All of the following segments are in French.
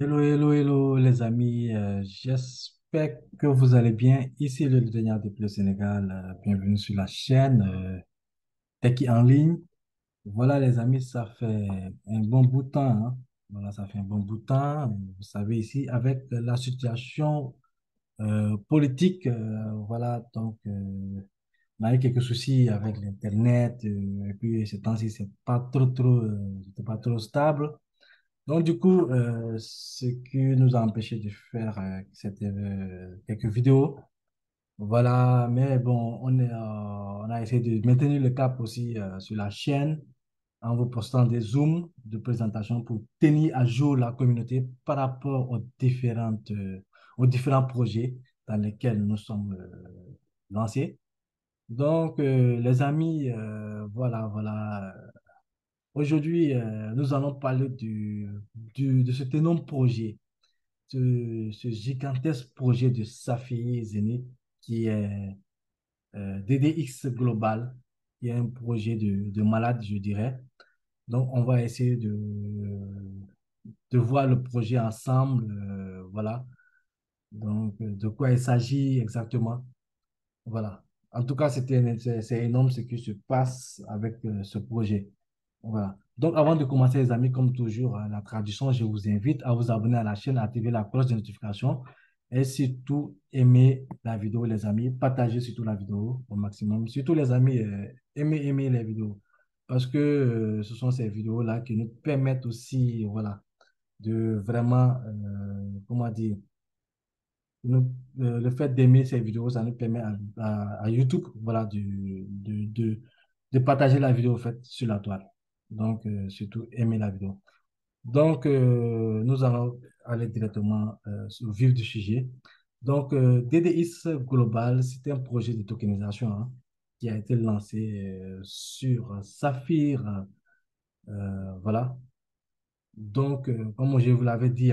Hello, hello, hello les amis. J'espère que vous allez bien. Ici le Lieutenant depuis le Sénégal. Bienvenue sur la chaîne Techie en ligne. Voilà les amis, ça fait un bon bout de temps, hein. Voilà, ça fait un bon bout de temps. Vous savez ici, avec la situation politique, voilà, donc on a eu quelques soucis avec l'Internet. Et puis ces temps-ci, c'était pas trop stable. Donc, du coup, ce qui nous a empêché de faire c'était quelques vidéos. Voilà, mais bon, on a essayé de maintenir le cap aussi sur la chaîne en vous postant des zooms de présentation pour tenir à jour la communauté par rapport aux différents projets dans lesquels nous sommes lancés. Donc, les amis, voilà. Aujourd'hui, nous allons parler de cet énorme projet, ce gigantesque projet de Safi Zénith qui est DDX Global, qui est un projet de malade, je dirais. Donc, on va essayer de voir le projet ensemble. Voilà. Donc, de quoi il s'agit exactement. Voilà. En tout cas, c'est énorme ce qui se passe avec ce projet. Voilà. Donc, avant de commencer, les amis, comme toujours, la tradition, je vous invite à vous abonner à la chaîne, à activer la cloche de notification et surtout, aimer la vidéo, les amis. Partagez surtout la vidéo au maximum. Surtout, les amis, aimez les vidéos. Parce que ce sont ces vidéos-là qui nous permettent aussi, voilà, de vraiment, comment dire, le fait d'aimer ces vidéos, ça nous permet à YouTube, voilà, de partager la vidéo, en fait, sur la toile. Donc, surtout, aimer la vidéo. Donc, nous allons aller directement au vif du sujet. Donc, DDIS Global, c'est un projet de tokenisation hein, qui a été lancé sur Saphir. Voilà. Donc, comme je vous l'avais dit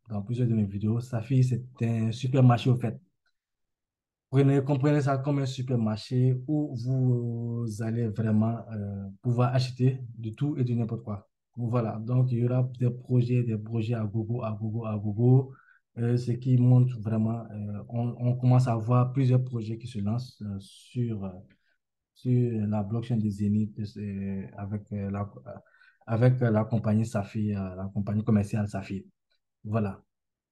dans plusieurs de mes vidéos, Saphir, c'est un supermarché, au fait. Comprenez ça comme un supermarché où vous allez vraiment pouvoir acheter du tout et du n'importe quoi. Voilà, donc il y aura des projets à gogo, à gogo, à gogo, ce qui montre vraiment, on commence à voir plusieurs projets qui se lancent sur la blockchain des Zénith avec la compagnie Safi, la compagnie commerciale Safi. Voilà.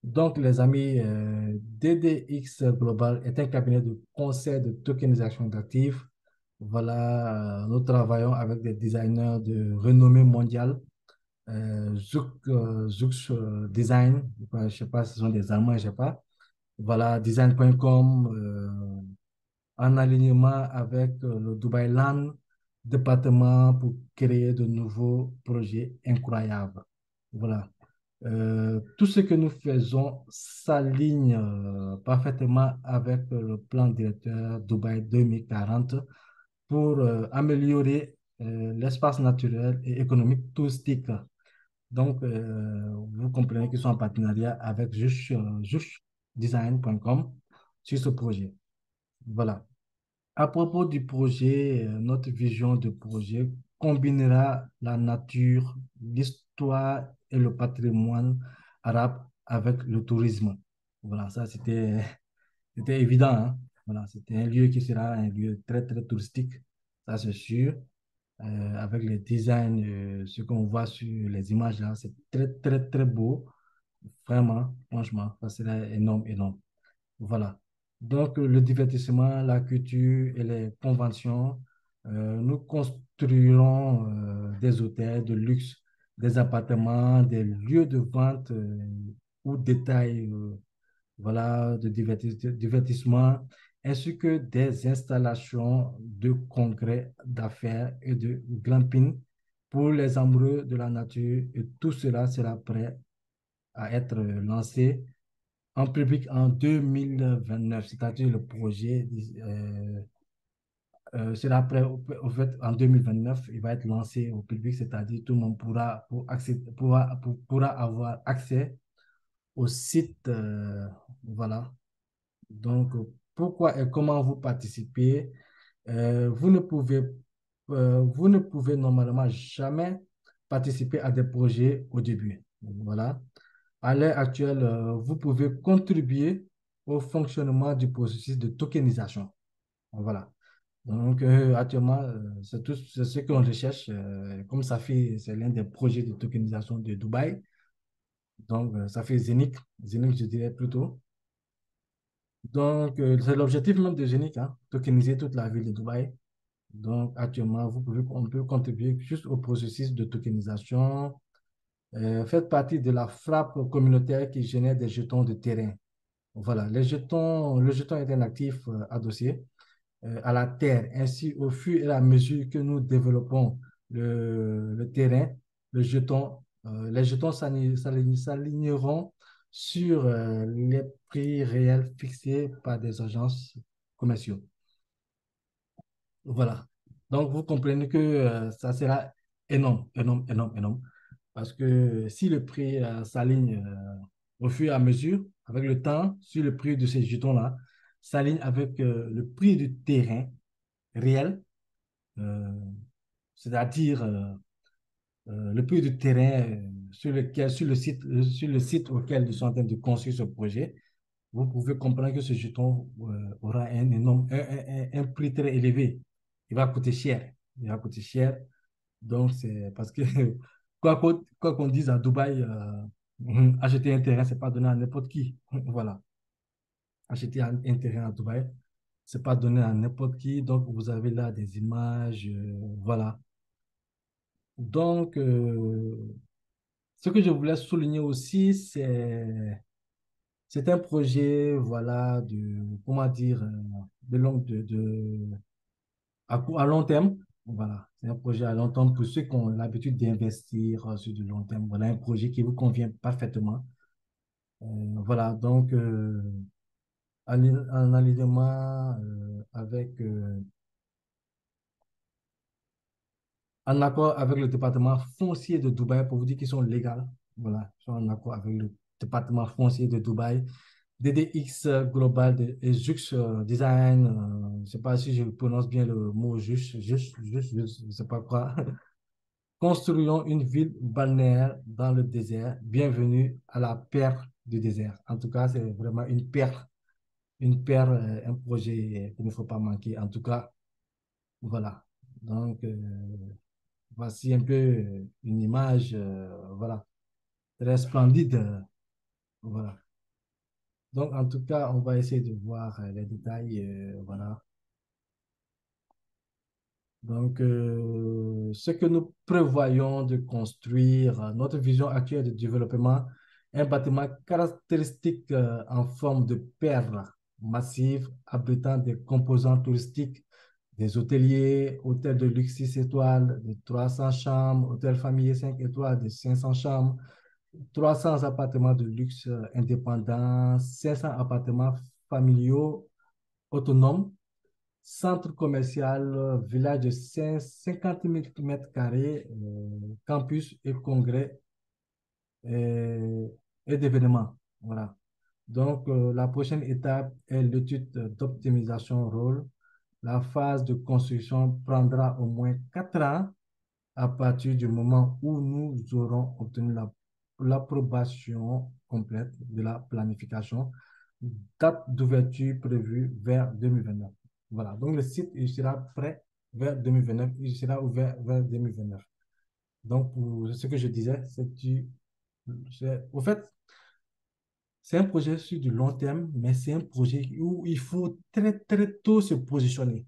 Donc, les amis, DDX Global est un cabinet de conseil de tokenisation d'actifs. Voilà, nous travaillons avec des designers de renommée mondiale. Design, je ne sais pas si ce sont des Allemands, je ne sais pas. Voilà, design.com, en alignement avec le Dubai Land département pour créer de nouveaux projets incroyables. Voilà. Tout ce que nous faisons s'aligne parfaitement avec le plan directeur Dubaï 2040 pour améliorer l'espace naturel et économique touristique. Donc, vous comprenez qu'ils sont en partenariat avec justdesign.com sur ce projet. Voilà. À propos du projet, notre vision de projet combinera la nature, l'histoire et le patrimoine arabe avec le tourisme. Voilà, ça c'était évident, hein. Voilà, c'était un lieu qui sera un lieu très, très touristique, ça c'est sûr. Avec les designs, ce qu'on voit sur les images là, c'est très, très, très beau. Vraiment, franchement, ça serait énorme, énorme. Voilà. Donc, le divertissement, la culture et les conventions, nous construirons des hôtels de luxe, des appartements, des lieux de vente ou détails voilà, divertissement, ainsi que des installations de congrès d'affaires et de glamping pour les amoureux de la nature. Et tout cela sera prêt à être lancé en public en 2029, c'est-à-dire le projet sera prêt au fait en 2029, il va être lancé au public, c'est-à-dire tout le monde pourra avoir accès au site. Voilà. Donc, pourquoi et comment vous participez? Vous ne pouvez, vous ne pouvez normalement jamais participer à des projets au début. Voilà. À l'heure actuelle, vous pouvez contribuer au fonctionnement du processus de tokenisation. Voilà. Donc, actuellement, c'est ce qu'on recherche. Comme ça fait, c'est l'un des projets de tokenisation de Dubaï. Donc, ça fait Zénith, je dirais plutôt. Donc, c'est l'objectif même de Zénith, hein, tokeniser toute la ville de Dubaï. Donc, actuellement, on peut contribuer juste au processus de tokenisation. Faites partie de la frappe communautaire qui génère des jetons de terrain. Voilà, le jeton est un actif adossé à la terre. Ainsi, au fur et à mesure que nous développons le terrain, les jetons s'aligneront sur les prix réels fixés par des agences commerciaux. Voilà. Donc, vous comprenez que ça sera énorme, énorme, énorme, énorme. Parce que si le prix s'aligne au fur et à mesure, avec le temps, sur le prix de ces jetons-là, s'aligne avec le prix du terrain réel, euh, c'est-à-dire le prix du terrain sur le site auquel ils sont en train de construire ce projet, vous pouvez comprendre que ce jeton aura un prix très élevé. Il va coûter cher. Il va coûter cher. Donc, c'est parce que quoi qu'on dise à Dubaï, acheter un terrain, c'est pas donné à n'importe qui. Voilà. Acheter un terrain à Dubaï, c'est pas donné à n'importe qui. Donc, vous avez là des images. Voilà. Donc, ce que je voulais souligner aussi, c'est un projet, voilà, comment dire, à long terme. Voilà, c'est un projet à long terme pour ceux qui ont l'habitude d'investir sur du long terme. Voilà un projet qui vous convient parfaitement. Voilà, donc, en alignement en accord avec le département foncier de Dubaï, pour vous dire qu'ils sont légaux. Voilà, ils sont en accord avec le département foncier de Dubaï. DDX Global et Jux Design, je ne sais pas si je prononce bien le mot je ne sais pas quoi. Construisons une ville balnéaire dans le désert. Bienvenue à la perle du désert. En tout cas, c'est vraiment une perle, un projet qu'il ne faut pas manquer. En tout cas, voilà. Donc, voici un peu une image, voilà, très splendide. Voilà. Donc, en tout cas, on va essayer de voir les détails. Voilà. Donc, ce que nous prévoyons de construire, notre vision actuelle de développement, un bâtiment caractéristique en forme de perle massive, abritant des composants touristiques, des hôteliers, hôtels de luxe 6 étoiles, de 300 chambres, hôtels familiers 5 étoiles, de 500 chambres, 300 appartements de luxe indépendants, 500 appartements familiaux autonomes, centre commercial, village de 50 000 mètres carrés, campus et congrès euh, et d'événements. Voilà. Donc, la prochaine étape est l'étude d'optimisation rôle. La phase de construction prendra au moins 4 ans à partir du moment où nous aurons obtenu l'approbation complète de la planification, date d'ouverture prévue vers 2029. Voilà, donc le site il sera prêt vers 2029, il sera ouvert vers 2029. Donc, pour ce que je disais, au fait, c'est un projet sur du long terme, mais c'est un projet où il faut très, très tôt se positionner.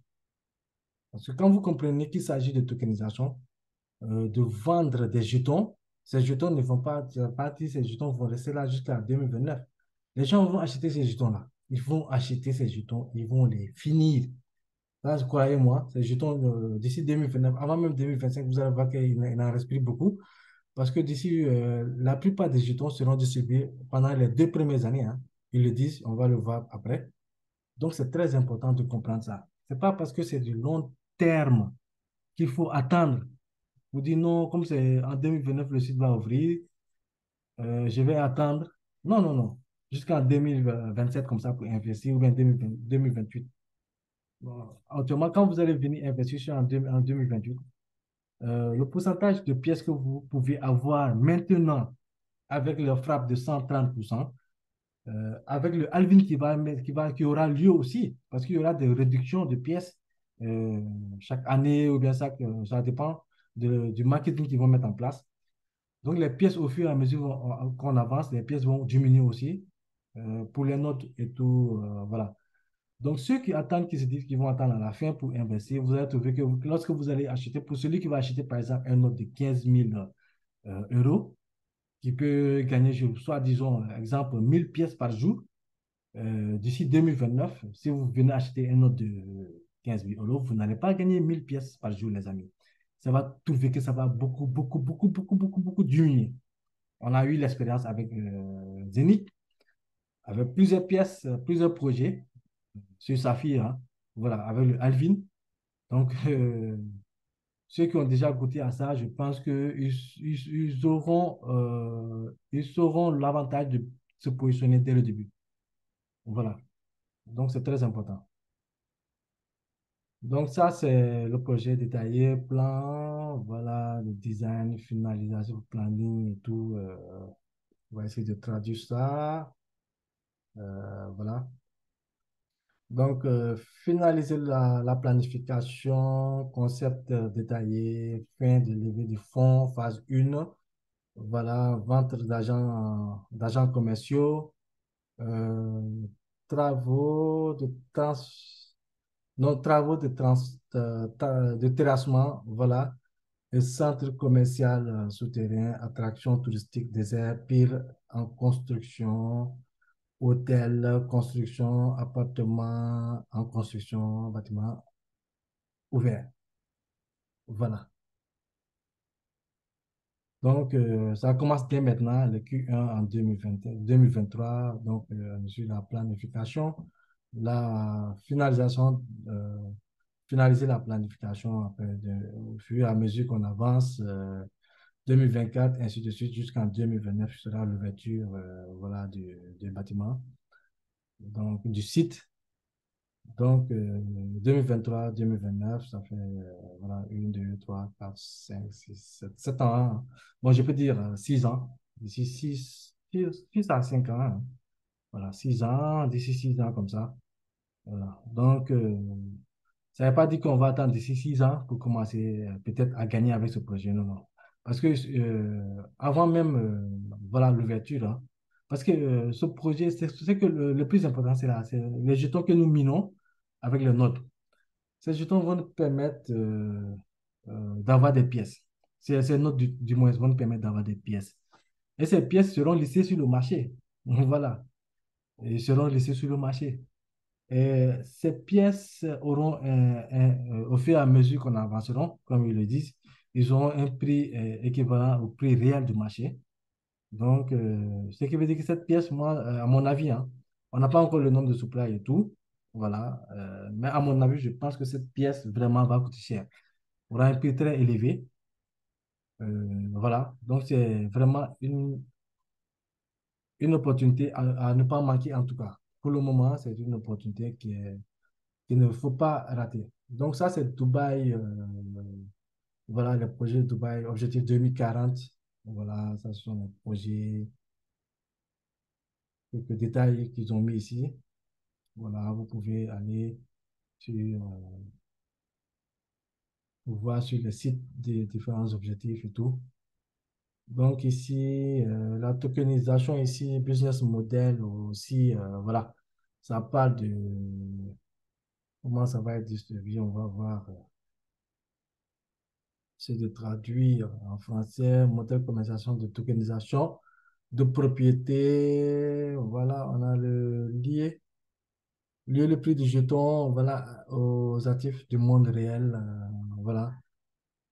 Parce que quand vous comprenez qu'il s'agit de tokenisation, de vendre des jetons. Ces jetons ne vont pas partir, ces jetons vont rester là jusqu'à 2029. Les gens vont acheter ces jetons-là. Ils vont acheter ces jetons, ils vont les finir. Là, croyez-moi, ces jetons, d'ici 2029, avant même 2025, vous allez voir qu'il en reste plus beaucoup. Parce que d'ici, la plupart des jetons seront distribués pendant les 2 premières années, hein. Ils le disent, on va le voir après. Donc, c'est très important de comprendre ça. Ce n'est pas parce que c'est du long terme qu'il faut attendre. Vous dites non, comme c'est en 2029, le site va ouvrir, je vais attendre. Non, non, non. Jusqu'en 2027, comme ça, pour investir, ou bien 2028. Bon, autrement, quand vous allez venir investir en 2028, le pourcentage de pièces que vous pouvez avoir maintenant avec leur frappe de 130%, avec le halving qui aura lieu aussi, parce qu'il y aura des réductions de pièces euh, chaque année ou bien ça dépend du marketing qu'ils vont mettre en place. Donc, les pièces, au fur et à mesure qu'on avance, les pièces vont diminuer aussi pour les notes et tout. Voilà. Donc, ceux qui attendent, qui se disent qu'ils vont attendre à la fin pour investir, vous allez trouver que lorsque vous allez acheter, pour celui qui va acheter, par exemple, un note de 15 000 euros, qui peut gagner, soit disons, exemple, 1000 pièces par jour, d'ici 2029, si vous venez acheter un note de 15 000 euros, vous n'allez pas gagner 1000 pièces par jour, les amis. Ça va trouver que ça va beaucoup, beaucoup, beaucoup, beaucoup, beaucoup, beaucoup diminuer. On a eu l'expérience avec Zenith, avec plusieurs pièces, plusieurs projets sur Saphir, hein. Voilà, avec le Alvin. Donc, ceux qui ont déjà goûté à ça, je pense ils auront l'avantage de se positionner dès le début. Voilà. Donc, c'est très important. Donc, ça, c'est le projet détaillé, plan, voilà, le design, finalisation, planning et tout. On va essayer de traduire ça. Voilà. Donc, finaliser la planification, concept détaillé, fin de levée de fonds, phase 1. Voilà, vente d'agents commerciaux, euh, travaux de trans, non, travaux de terrassement, voilà, et centre commercial souterrain, attraction touristique, désert, pire en construction, hôtel, construction, appartement en construction, bâtiment ouvert. Voilà. Donc, ça commence dès maintenant, le Q1 en 2023. Donc, sur la planification, la finalisation, finaliser la planification après au fur et à mesure qu'on avance, 2024, ainsi de suite, jusqu'en 2029 sera l'ouverture voilà, du bâtiment, donc du site. Donc, 2023-2029, ça fait voilà, 1, 2, 3, 4, 5, 6, 7, 7 ans, hein. Bon, je peux dire 6 ans. D'ici 6 à 5 ans, hein. Voilà, 6 ans, d'ici 6 ans comme ça. Voilà. Donc, ça ne veut pas dire qu'on va attendre d'ici 6 ans pour commencer peut-être à gagner avec ce projet. Non, non. Parce que avant même voilà, l'ouverture, hein, parce que ce projet, c'est que le plus important, c'est là, c'est les jetons que nous minons avec le nôtre. Ces jetons vont nous permettre d'avoir des pièces. Ces notes, du moins, vont nous permettre d'avoir des pièces. Et ces pièces seront listées sur le marché. Voilà. Ils seront listées sur le marché. Et ces pièces auront, au fur et à mesure qu'on avanceront, comme ils le disent, ils auront un prix équivalent au prix réel du marché. Donc, ce qui veut dire que cette pièce, moi, à mon avis, hein, on n'a pas encore le nombre de supply et tout. Voilà. Mais à mon avis, je pense que cette pièce vraiment va coûter cher. Aura un prix très élevé. Voilà. Donc, c'est vraiment une opportunité à ne pas manquer, en tout cas. Pour le moment, c'est une opportunité qu'il ne faut pas rater. Donc, ça, c'est Dubaï. Voilà, le projet Dubaï, objectif 2040. Voilà, ça, ce sont les projets, quelques détails qu'ils ont mis ici. Voilà, vous pouvez aller sur, voir sur le site des différents objectifs et tout. Donc ici, la tokenisation ici, business model aussi, voilà, ça parle de comment ça va être distribué. On va voir, c'est de traduire en français, modèle de commercialisation de tokenisation de propriété. Voilà, on a lié le prix du jeton, voilà, aux actifs du monde réel. Voilà.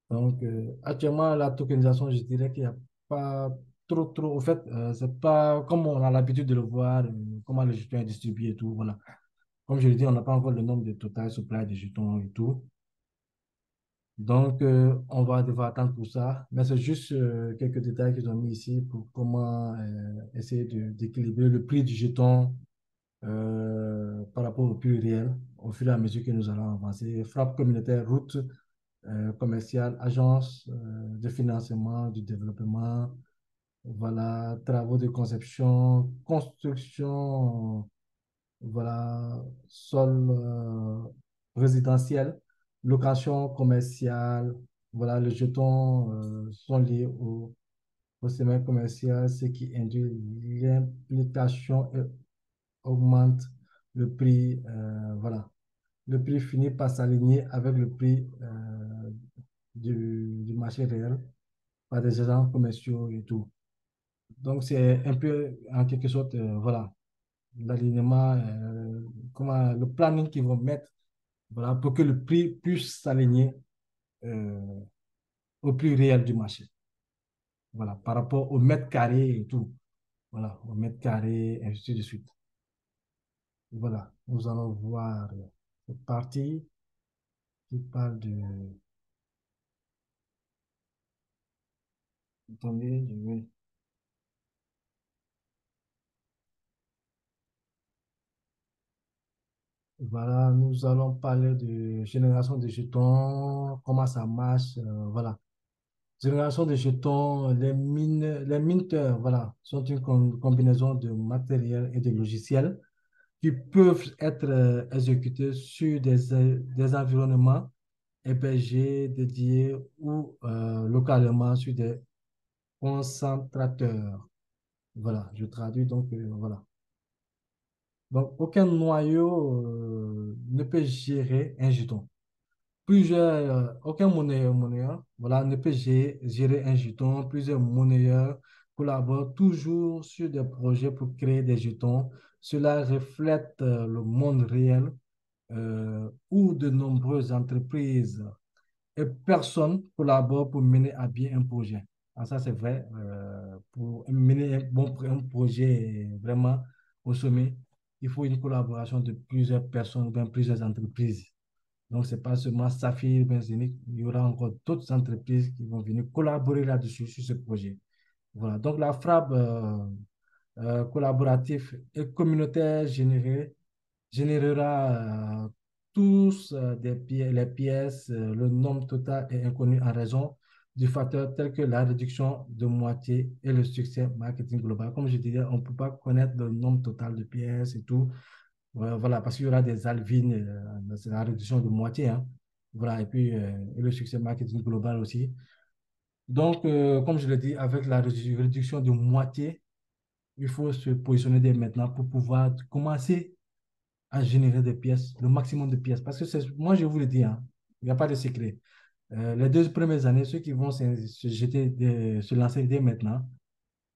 Donc, actuellement, la tokenisation, je dirais qu'il n'y a pas trop. Au fait, c'est pas comme on a l'habitude de le voir, comment le jeton est distribué et tout. Voilà. Comme je l'ai dit, on n'a pas encore le nombre de total supply de jetons et tout. Donc, on va devoir attendre pour ça. Mais c'est juste quelques détails qu'ils ont mis ici pour comment essayer d'équilibrer le prix du jeton par rapport au prix réel au fur et à mesure que nous allons avancer. Frappe communautaire, route commerciale, agence de financement, du développement. voilà, travaux de conception, construction, voilà, sol résidentiel, location commerciale, voilà, les jetons sont liés au segment commercial, ce qui induit l'implication et augmente le prix, voilà. Le prix finit par s'aligner avec le prix du marché réel par des agents commerciaux et tout. Donc, c'est un peu, en quelque sorte, voilà, l'alignement, comment, le planning qu'ils vont mettre, voilà, pour que le prix puisse s'aligner euh, au prix réel du marché. Voilà, par rapport au mètre carré et tout. Voilà, au mètre carré, et ainsi de suite. Voilà, nous allons voir cette partie qui parle de... Attendez, je vais... Voilà, nous allons parler de génération de jetons, comment ça marche, voilà. Génération de jetons, les minteurs, voilà, sont une combinaison de matériel et de logiciels qui peuvent être exécutés sur des environnements hébergés, dédiés ou localement sur des concentrateurs. Voilà, je traduis donc, voilà. Donc, aucun noyau ne peut gérer un jeton. Aucun monnayeur, voilà, ne peut gérer un jeton. Plusieurs monnayeurs collaborent toujours sur des projets pour créer des jetons. Cela reflète le monde réel où de nombreuses entreprises et personnes collaborent pour mener à bien un projet. Ah, ça, c'est vrai. Pour mener un projet vraiment au sommet, il faut une collaboration de plusieurs personnes ou bien plusieurs entreprises. Donc, ce n'est pas seulement Saphir, bien Zenith, il y aura encore d'autres entreprises qui vont venir collaborer là-dessus, sur ce projet. Voilà. Donc, la frappe collaborative et communautaire générera tous les pièces. Le nombre total est inconnu en raison du facteur tel que la réduction de moitié et le succès marketing global. Comme je disais, on ne peut pas connaître le nombre total de pièces et tout. Voilà, parce qu'il y aura des alvines, c'est la réduction de moitié, hein. Voilà, et puis et le succès marketing global aussi. Donc, comme je l'ai dit, avec la réduction de moitié, il faut se positionner dès maintenant pour pouvoir commencer à générer des pièces, le maximum de pièces. Parce que moi, je vous le dis, hein, il n'y a pas de secret. Les 2 premières années, ceux qui vont se lancer dès maintenant,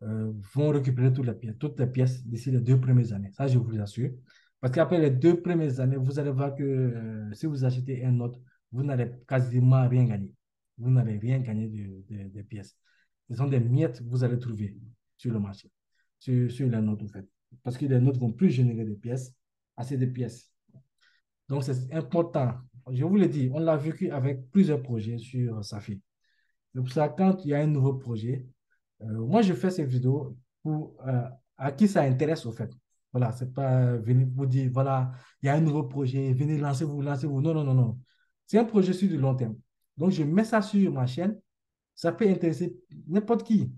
vont récupérer toutes les pièces d'ici les 2 premières années. Ça, je vous assure. Parce qu'après les 2 premières années, vous allez voir que si vous achetez un autre, vous n'allez quasiment rien gagner. Vous n'allez rien gagner des pièces. Ce sont des miettes que vous allez trouver sur le marché, sur les notes, en fait. Parce que les notes ne vont plus générer des pièces, assez de pièces. Donc, c'est important. Je vous le dis, on l'a vécu avec plusieurs projets sur Safi. C'est pour ça, quand il y a un nouveau projet, moi, je fais ces vidéos pour à qui ça intéresse, au fait. Voilà, c'est pas venir vous dire, voilà, il y a un nouveau projet, venez, lancez-vous, lancez-vous. Non, non, non, non. C'est un projet sur du long terme. Donc, je mets ça sur ma chaîne. Ça peut intéresser n'importe qui.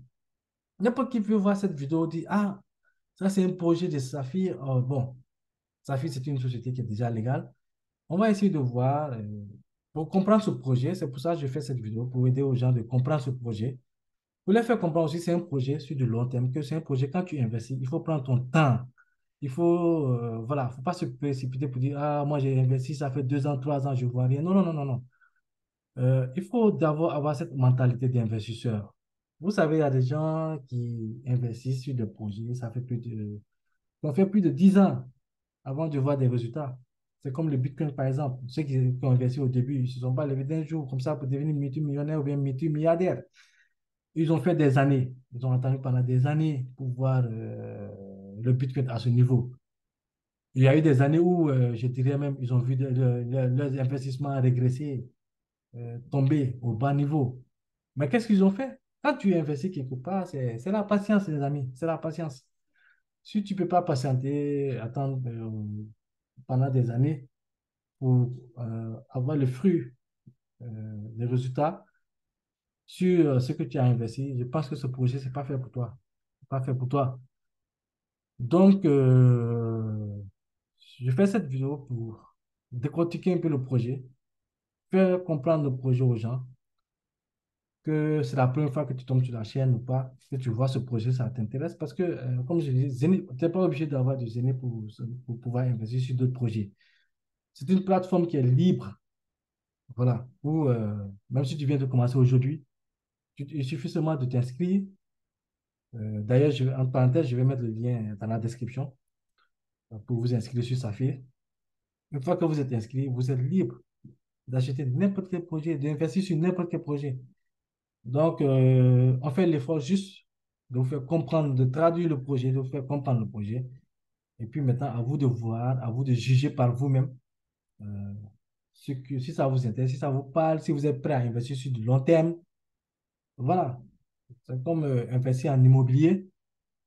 N'importe qui peut voir cette vidéo et dire, ah, ça, c'est un projet de Safi. Oh, bon, Safi, c'est une société qui est déjà légale. On va essayer de voir, pour comprendre ce projet. C'est pour ça que je fais cette vidéo, pour aider aux gens de comprendre ce projet. Pour les faire comprendre aussi, c'est un projet sur du long terme, que c'est un projet, quand tu investis, il faut prendre ton temps. Il faut, voilà, faut pas se précipiter pour dire, ah, moi j'ai investi, ça fait 2 ans, 3 ans, je vois rien. Non, non, non, non, non. Il faut d'abord avoir cette mentalité d'investisseur. Vous savez, il y a des gens qui investissent sur des projets, ça fait on fait plus de 10 ans avant de voir des résultats. C'est comme le Bitcoin, par exemple. Ceux qui ont investi au début, ils ne se sont pas levés d'un jour comme ça pour devenir multimillionnaire ou bien multimilliardaire. Ils ont fait des années. Ils ont attendu pendant des années pour voir le Bitcoin à ce niveau. Il y a eu des années où, je dirais même, ils ont vu leurs investissements régresser, tomber au bas niveau. Mais qu'est-ce qu'ils ont fait? Quand tu investis quelque part, c'est la patience, les amis. C'est la patience. Si tu ne peux pas patienter, attendre pendant des années pour avoir le fruit, les résultats sur ce que tu as investi, je pense que ce projet, ce n'est pas fait pour toi. pas fait pour toi. Donc, je fais cette vidéo pour décortiquer un peu le projet, faire comprendre le projet aux gens, que c'est la première fois que tu tombes sur la chaîne ou pas, que tu vois ce projet, ça t'intéresse. Parce que, comme je dis, tu n'es pas obligé d'avoir du Zénith pour pouvoir investir sur d'autres projets. C'est une plateforme qui est libre, voilà, où même si tu viens de commencer aujourd'hui, il suffit seulement de t'inscrire. D'ailleurs, en parenthèse, je vais mettre le lien dans la description pour vous inscrire sur Saphir. Une fois que vous êtes inscrit, vous êtes libre d'acheter n'importe quel projet, d'investir sur n'importe quel projet. Donc, on fait l'effort juste de vous faire comprendre, de traduire le projet, de vous faire comprendre le projet. Et puis maintenant, à vous de voir, à vous de juger par vous-même si ça vous intéresse, si ça vous parle, si vous êtes prêt à investir sur du long terme. Voilà. C'est comme investir en immobilier.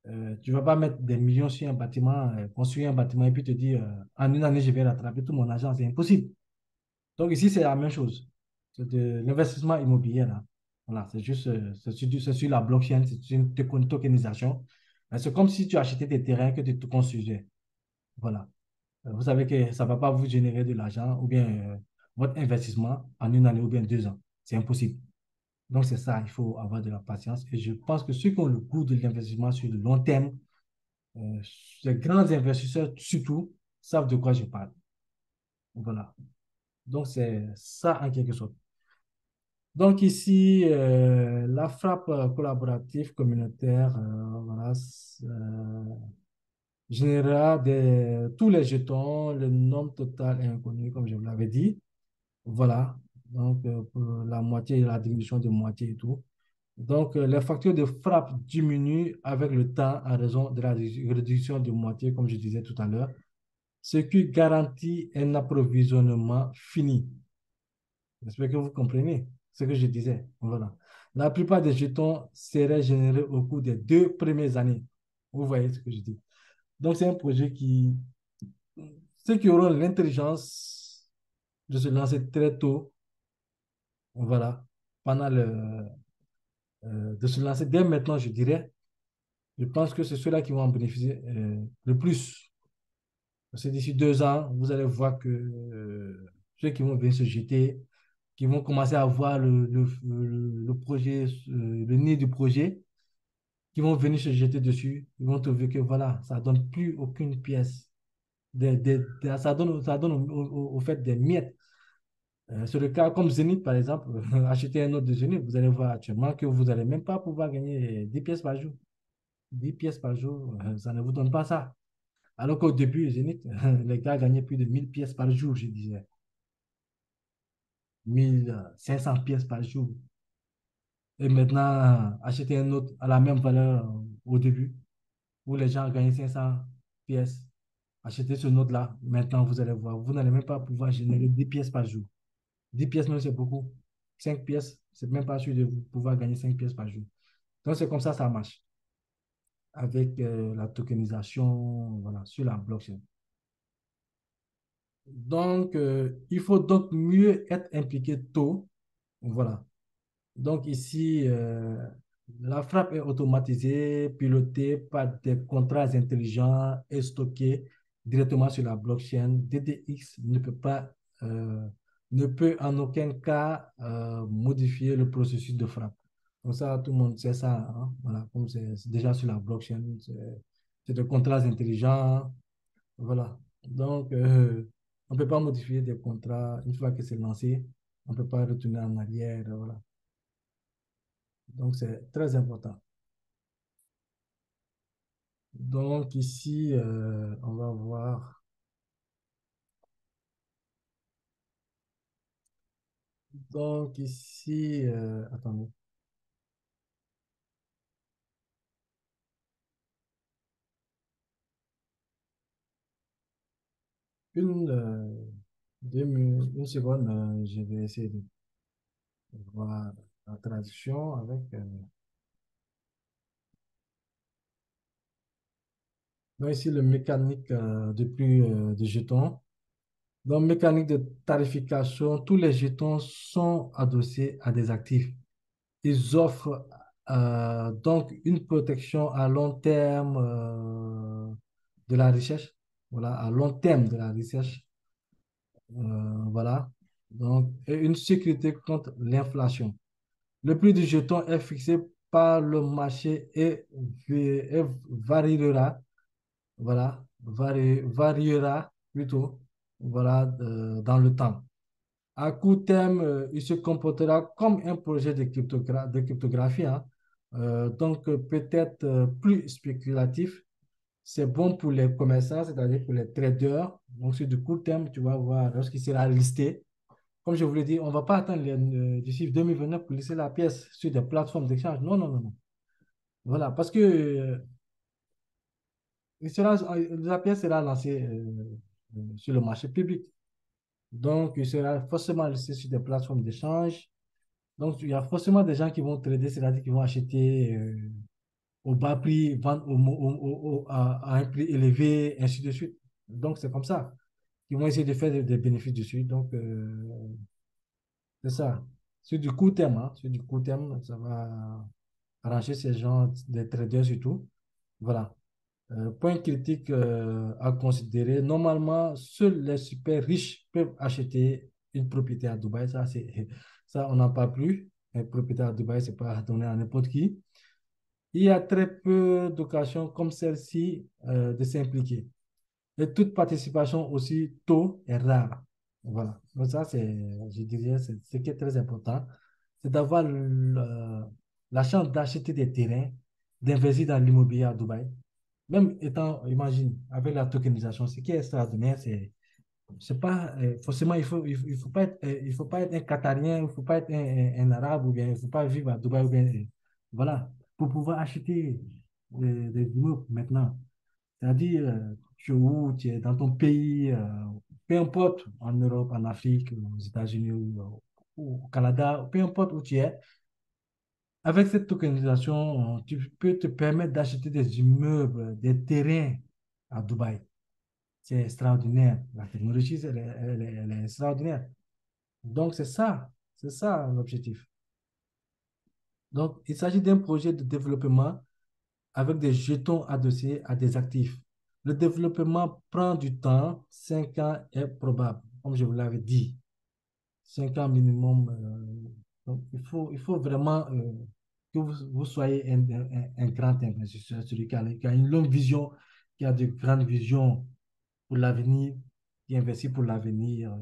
Tu ne vas pas mettre des millions sur un bâtiment, construire un bâtiment et puis te dire, en une année, je vais rattraper tout mon argent. C'est impossible. Donc ici, c'est la même chose. C'est de l'investissement immobilier, là. Voilà, c'est juste, c'est sur la blockchain, c'est une tokenisation. C'est comme si tu achetais des terrains que tu te construisais. Voilà. Vous savez que ça ne va pas vous générer de l'argent ou bien votre investissement en une année ou bien 2 ans. C'est impossible. Donc c'est ça, il faut avoir de la patience. Et je pense que ceux qui ont le goût de l'investissement sur le long terme, euh, les grands investisseurs surtout, savent de quoi je parle. Voilà. Donc c'est ça en quelque sorte. Donc ici, la frappe collaborative communautaire, voilà, générera tous les jetons, le nombre total est inconnu, comme je vous l'avais dit. Voilà, donc pour la moitié, la diminution de moitié et tout. Donc les facteurs de frappe diminuent avec le temps à raison de la réduction de moitié, comme je disais tout à l'heure, ce qui garantit un approvisionnement fini. J'espère que vous comprenez ce que je disais. Voilà. La plupart des jetons seraient générés au cours des 2 premières années. Vous voyez ce que je dis. Donc, c'est un projet qui, ceux qui auront l'intelligence de se lancer très tôt, voilà, pendant de se lancer dès maintenant, je dirais, je pense que c'est ceux-là qui vont en bénéficier le plus. Parce que d'ici 2 ans, vous allez voir que ceux qui vont venir se jeter, qui vont commencer à voir le projet, le nez du projet, qui vont venir se jeter dessus, ils vont trouver que voilà, ça ne donne plus aucune pièce. Ça donne au fait des miettes. Sur le cas comme Zénith, par exemple, acheter un autre de Zénith, vous allez voir actuellement que vous n'allez même pas pouvoir gagner 10 pièces par jour. 10 pièces par jour, ça ne vous donne pas ça. Alors qu'au début, Zénith, les gars gagnaient plus de 1000 pièces par jour, je disais. 1500 pièces par jour. Et maintenant, acheter un autre à la même valeur au début, où les gens gagnaient 500 pièces. Achetez ce note-là. Maintenant, vous allez voir, vous n'allez même pas pouvoir générer 10 pièces par jour. 10 pièces, même, c'est beaucoup. 5 pièces, c'est même pas sûr de vous pouvoir gagner 5 pièces par jour. Donc, c'est comme ça marche. Avec la tokenisation, voilà, sur la blockchain. Donc, il faut donc mieux être impliqué tôt. Voilà. Donc ici, la frappe est automatisée, pilotée par des contrats intelligents et stockée directement sur la blockchain. DDX euh, ne peut en aucun cas modifier le processus de frappe. Donc ça, tout le monde sait ça, hein. Voilà, comme c'est déjà sur la blockchain, c'est des contrats intelligents. Voilà. Donc, on ne peut pas modifier des contrats une fois que c'est lancé. On ne peut pas retourner en arrière. Voilà. Donc, c'est très important. Donc, ici, on va voir. Donc, ici, attendez. Une, euh, une seconde, je vais essayer de voir la traduction avec. Donc, ici, le mécanique de plus de jetons. Donc, mécanique de tarification, tous les jetons sont adossés à des actifs. Ils offrent Donc, une protection à long terme de la recherche. Voilà, à long terme de la recherche. Voilà. Donc, et une sécurité contre l'inflation. Le prix du jeton est fixé par le marché et variera, voilà, variera plutôt, voilà, dans le temps. À court terme, il se comportera comme un projet de cryptographie, hein. Donc, peut-être plus spéculatif. C'est bon pour les commerçants, c'est-à-dire pour les traders. Donc, sur du court terme, tu vas voir, lorsqu'il sera listé, comme je vous l'ai dit, on ne va pas attendre d'ici 2029 pour laisser la pièce sur des plateformes d'échange. Non, non, non, non. Voilà, parce que la pièce sera lancée sur le marché public. Donc, il sera forcément laissé sur des plateformes d'échange. Donc, il y a forcément des gens qui vont trader, c'est-à-dire qui vont acheter au bas prix, vendre à un prix élevé, ainsi de suite. Donc, c'est comme ça. Ils vont essayer de faire des bénéfices dessus. Donc, c'est ça. Sur du court terme, hein, sur du court terme, ça va arranger ces gens, des traders surtout. Voilà. Point critique à considérer. Normalement, seuls les super riches peuvent acheter une propriété à Dubaï. Ça, on n'en parle plus. Une propriété à Dubaï, c'est pas donné à n'importe qui. Il y a très peu d'occasions comme celle-ci de s'impliquer. Et toute participation aussi tôt est rare. Voilà. Donc ça, je dirais, c'est ce qui est très important. C'est d'avoir la chance d'acheter des terrains, d'investir dans l'immobilier à Dubaï. Même étant, imagine, avec la tokenisation, ce qui est extraordinaire, c'est pas forcément, il faut pas être un Qatarien, il faut pas être un Arabe, ou bien il faut pas vivre à Dubaï, ou bien, voilà, pour pouvoir acheter des immeubles maintenant. C'est-à-dire, tu es où, tu es dans ton pays, peu importe, en Europe, en Afrique, aux États-Unis ou au Canada, peu importe où tu es, avec cette tokenisation, tu peux te permettre d'acheter des immeubles, des terrains à Dubaï. C'est extraordinaire. La technologie, elle est extraordinaire. Donc, c'est ça l'objectif. Donc, il s'agit d'un projet de développement avec des jetons adossés à des actifs. Le développement prend du temps, 5 ans est probable, comme je vous l'avais dit. 5 ans minimum. Donc, il faut vraiment que vous soyez un grand investisseur, celui qui a une longue vision, qui a de grandes visions pour l'avenir, qui investit pour l'avenir,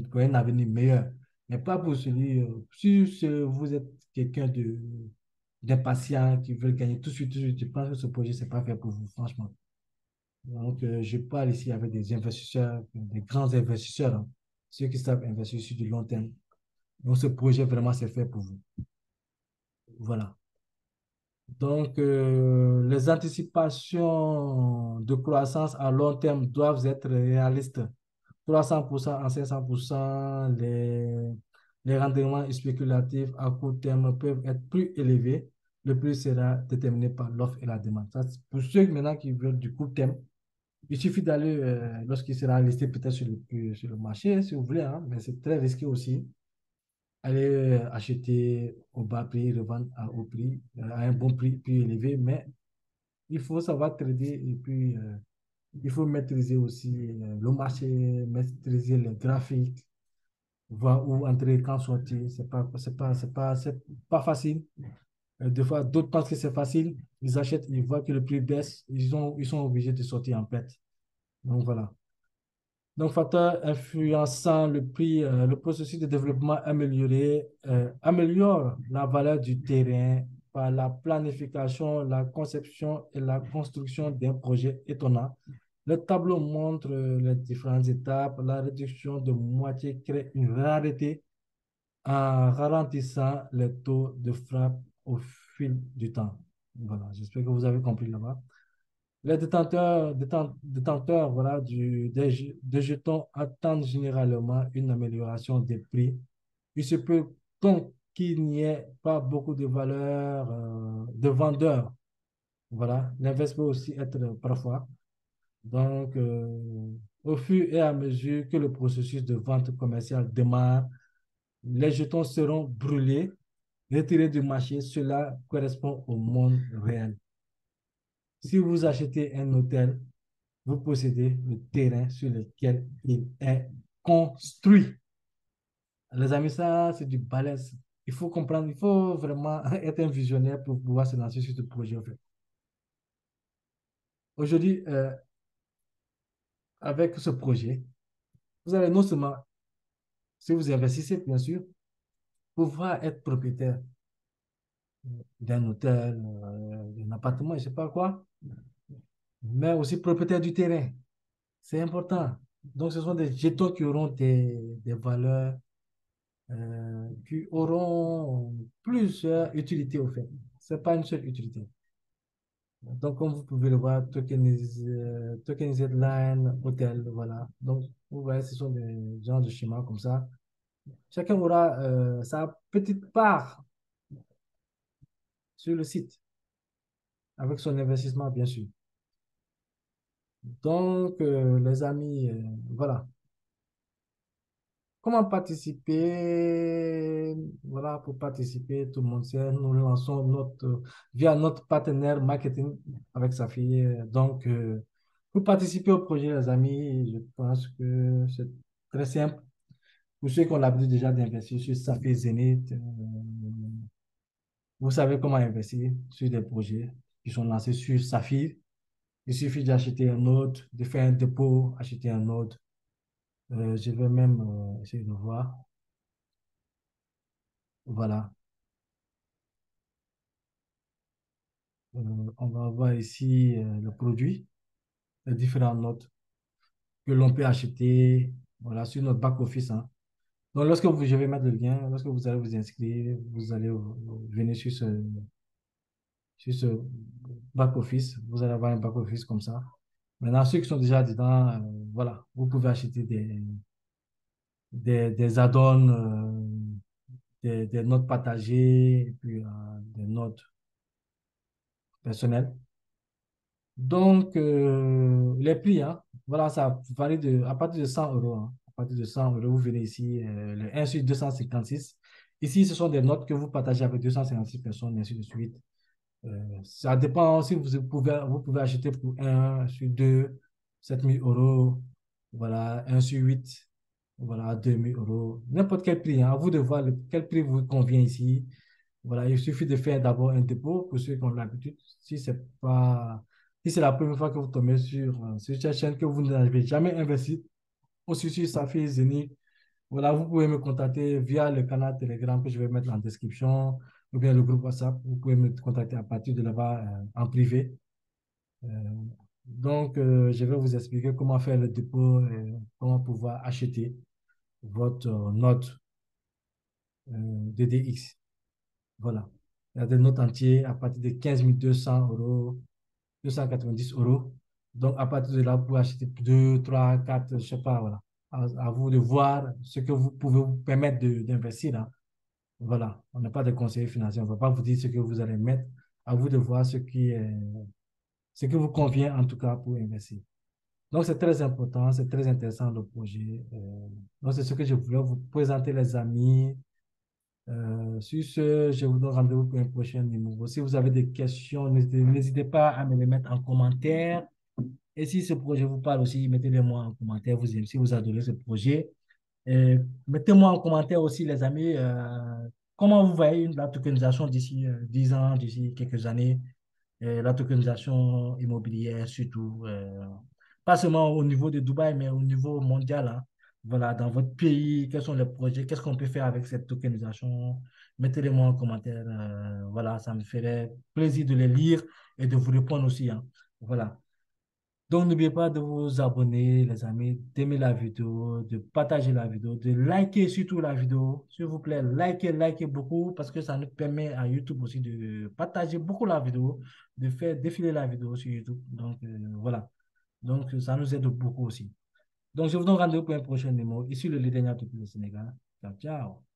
pour un avenir meilleur. Mais pas pour celui, si vous êtes quelqu'un d'impatient qui veut gagner tout de suite, je pense que ce projet, c'est pas fait pour vous, franchement. Donc, je parle ici avec des investisseurs, des grands investisseurs, hein, ceux qui savent investir sur du long terme. Donc, ce projet, vraiment, c'est fait pour vous. Voilà. Donc, les anticipations de croissance à long terme doivent être réalistes. 300% à 500%, les rendements spéculatifs à court terme peuvent être plus élevés. Le prix sera déterminé par l'offre et la demande. Ça, pour ceux maintenant qui veulent du court terme, il suffit d'aller, lorsqu'il sera listé peut-être sur le marché, si vous voulez, hein, mais c'est très risqué aussi. Aller acheter au bas prix, revendre à haut prix, à un bon prix plus élevé, mais il faut savoir trader et puis il faut maîtriser aussi le marché, maîtriser les graphiques, voir où entrer, quand sortir. C'est pas facile. Des fois, d'autres pensent que c'est facile. Ils achètent, ils voient que le prix baisse, ils sont obligés de sortir en perte. Donc voilà. Donc, facteur influençant le prix, le processus de développement amélioré améliore la valeur du terrain par la planification, la conception et la construction d'un projet étonnant. Le tableau montre les différentes étapes. La réduction de moitié crée une rareté en ralentissant les taux de frappe au fil du temps. Voilà, j'espère que vous avez compris là-bas. Les détenteurs voilà, des jetons attendent généralement une amélioration des prix. Il se peut donc qu'il n'y ait pas beaucoup de valeurs de vendeurs. Voilà, l'inverse peut aussi être parfois. Donc, au fur et à mesure que le processus de vente commerciale démarre, les jetons seront brûlés retiré du marché, cela correspond au monde réel. Si vous achetez un hôtel, vous possédez le terrain sur lequel il est construit. Les amis, ça, c'est du balèze. Il faut comprendre, il faut vraiment être un visionnaire pour pouvoir se lancer sur ce projet, en fait. Aujourd'hui, avec ce projet, vous allez non seulement, si vous investissez, bien sûr, pouvoir être propriétaire d'un hôtel, d'un appartement, je ne sais pas quoi, mais aussi propriétaire du terrain. C'est important. Donc, ce sont des jetons qui auront des valeurs, qui auront plusieurs utilités, au fait. Ce n'est pas une seule utilité. Donc, comme vous pouvez le voir, Tokenized Line, Hotel, voilà. Donc, vous voyez, ce sont des genres de schémas comme ça. Chacun aura sa petite part sur le site, avec son investissement, bien sûr. Donc, les amis, voilà. Comment participer? Voilà, pour participer, tout le monde sait, nous lançons via notre partenaire marketing avec sa fille. Donc, pour participer au projet, les amis, je pense que c'est très simple. Pour ceux qui ont l'habitude déjà d'investir sur Safi Zenith, vous savez comment investir sur des projets qui sont lancés sur Safi. Il suffit d'acheter un node, de faire un dépôt, acheter un node. Je vais même essayer de voir. Voilà. On va voir ici le produit, les différentes notes que l'on peut acheter, voilà, sur notre back-office, hein. Donc, je vais mettre le lien, lorsque vous allez vous inscrire, vous allez venir sur ce back-office. Vous allez avoir un back-office comme ça. Maintenant, ceux qui sont déjà dedans, voilà, vous pouvez acheter des add-ons, des notes partagées, et puis des notes personnelles. Donc, les prix, hein, voilà, ça varie à partir de 100 euros, hein. À partir de 100 euros, vous venez ici, le 1 sur 256. Ici, ce sont des notes que vous partagez avec 256 personnes, et ainsi de suite. Ça dépend si vous pouvez acheter pour 1 sur 2, 7000 euros, voilà, 1 sur 8, voilà, 2000 euros. N'importe quel prix, hein, à vous de voir quel prix vous convient ici. Voilà, il suffit de faire d'abord un dépôt pour ceux qui ont l'habitude. Si c'est la première fois que vous tombez sur cette chaîne que vous n'avez jamais investi, aussi sur Safi Zeni, voilà, vous pouvez me contacter via le canal Telegram que je vais mettre en description ou bien le groupe WhatsApp. Vous pouvez me contacter à partir de là-bas en privé. Euh, donc, je vais vous expliquer comment faire le dépôt et comment pouvoir acheter votre note DDX. Voilà. Il y a des notes entières à partir de 15 200 euros, 290 euros. Donc, à partir de là, vous pouvez acheter 2, 3, 4, je ne sais pas, voilà. À vous de voir ce que vous pouvez vous permettre d'investir, hein. Voilà. On n'est pas des conseillers financiers. On ne va pas vous dire ce que vous allez mettre. À vous de voir ce qui vous convient, en tout cas, pour investir. Donc, c'est très important, c'est très intéressant le projet. Donc, c'est ce que je voulais vous présenter, les amis. Sur ce, je vous donne rendez-vous pour un prochain numéro. Si vous avez des questions, n'hésitez pas à me les mettre en commentaire. Et si ce projet vous parle aussi, mettez-les moi en commentaire. Si vous adorez ce projet, mettez-moi en commentaire aussi, les amis, comment vous voyez la tokenisation d'ici 10 ans, d'ici quelques années, la tokenisation immobilière surtout, pas seulement au niveau de Dubaï, mais au niveau mondial, hein. Voilà, dans votre pays, quels sont les projets, qu'est-ce qu'on peut faire avec cette tokenisation? Mettez-les moi en commentaire. Voilà, ça me ferait plaisir de les lire et de vous répondre aussi, hein. Voilà. Donc, n'oubliez pas de vous abonner, les amis, d'aimer la vidéo, de partager la vidéo, de liker surtout la vidéo. S'il vous plaît, likez beaucoup parce que ça nous permet à YouTube aussi de partager beaucoup la vidéo, de faire défiler la vidéo sur YouTube. Donc, voilà. Donc, ça nous aide beaucoup aussi. Donc, je vous donne rendez-vous pour un prochain numéro. Ici, le leader depuis le Sénégal. Ciao, ciao.